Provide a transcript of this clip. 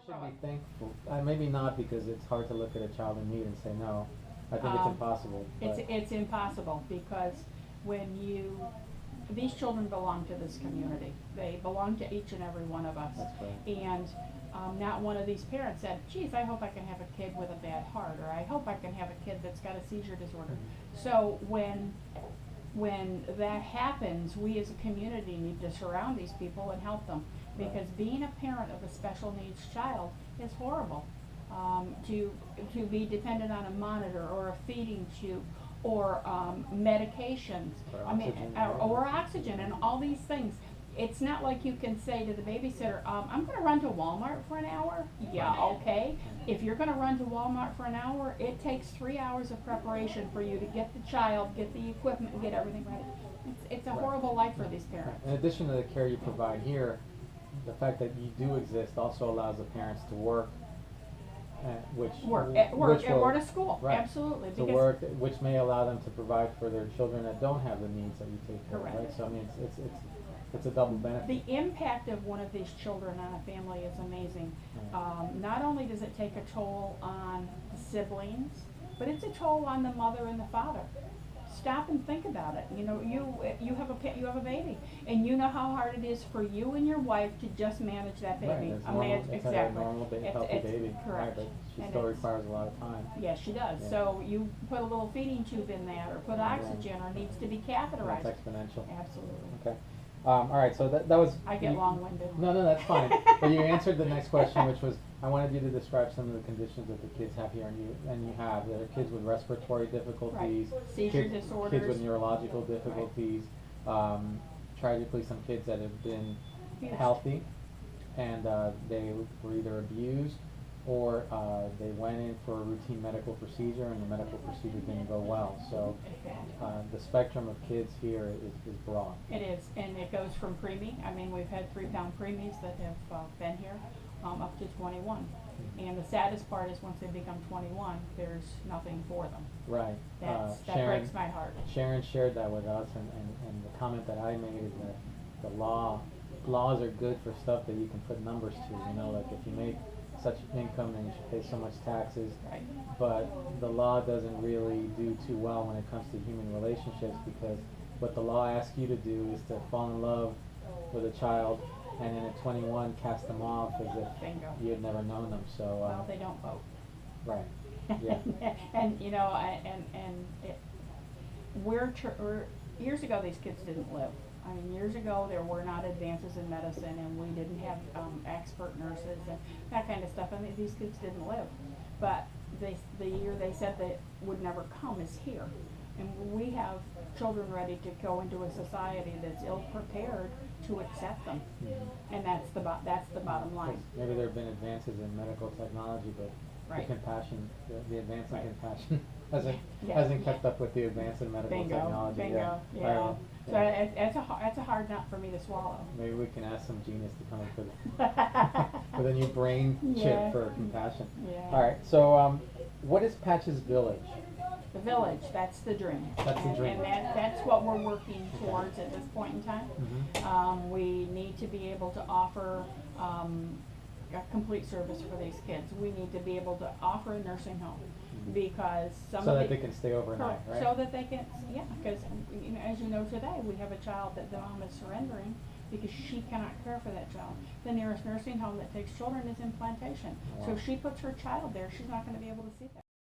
should be thankful. Maybe not, because it's hard to look at a child in need and say no. I think it's Um, impossible. It's impossible because these children belong to this community. They belong to each and every one of us. That's correct. And not one of these parents said, geez, I hope I can have a kid with a bad heart, or I hope I can have a kid that's got a seizure disorder. Mhm. So when that happens, we as a community need to surround these people and help them. Because Right. being a parent of a special needs child is horrible. To be dependent on a monitor or a feeding tube or medications, Or I mean, oxygen, or oxygen and all these things. It's not like you can say to the babysitter, I'm going to run to Walmart for an hour. Yeah, okay. If you're going to run to Walmart for an hour, it takes 3 hours of preparation for you to get the child, get the equipment, and get everything ready. It's a Right. horrible life for these parents. In addition to the care you provide here, the fact that you do exist also allows the parents to work, which Work or to school, right, absolutely. to work, which may allow them to provide for their children that don't have the needs that you take care of, Correct. right? So I mean, it's a double benefit. The impact of one of these children on a family is amazing. Not only does it take a toll on the siblings, but it's a toll on the mother and the father. Stop and think about it. You know, you have a baby, and you know how hard it is for you and your wife to just manage that baby. Right, it's normal, it's Exactly. a normal, healthy baby, correct. right, but she And still it's- requires a lot of time. Yes, she does. Yeah. So you put a little feeding tube in that, or put Yeah. oxygen, or needs to be catheterized. That's exponential. Absolutely. Okay. All right, so that was. I get long-winded. No, that's fine. But you answered the next question, which was, I wanted you to describe some of the conditions that the kids have here, and you have. There are kids with respiratory difficulties, Seizure kids disorders. with neurological difficulties, tragically some kids that have been Abused. healthy, and they were either abused, or they went in for a routine medical procedure and the medical procedure didn't go well. So the spectrum of kids here is broad. It is, and it goes from preemie. I mean, we've had 3-pound preemies that have been here up to 21. And the saddest part is once they become 21, there's nothing for them. Right. That Sharon, breaks my heart. Sharon shared that with us, and the comment that I made is that laws are good for stuff that you can put numbers to. You know, like if you make such income, then you should pay so much taxes. Right. But the law doesn't really do too well when it comes to human relationships, because what the law asks you to do is to fall in love with a child, and then at 21 cast them off as if Bingo. you had never known them. So Well, they don't vote. right, yeah, And you know, years ago these kids didn't live. I mean, years ago there were not advances in medicine, and we didn't have expert nurses and that kind of stuff. I mean, these kids didn't live. But the year they said that would never come is here, and we have children ready to go into a society that's ill prepared to accept them, and that's the bottom line. Maybe there have been advances in medical technology, but Right. the compassion, the advance in Right. compassion Yeah. hasn't kept up with the advance in medical technology. Bingo, All yeah. right, So yeah. it's a hard nut for me to swallow. Maybe we can ask some genius to come up with a new brain Yeah. chip for compassion. Yeah. All right, so what is Patch's Village? The village, that's the dream. That's the dream. And that's what we're working towards at this point in time. Mhm. We need to be able to offer a complete service for these kids. We need to be able to offer a nursing home, because some So of that the. they can stay overnight, right? So that they can, yeah, because as you know today, we have a child that the mom is surrendering because she cannot care for that child. The nearest nursing home that takes children is in Plantation. So Wow. if she puts her child there, she's not going to be able to see that.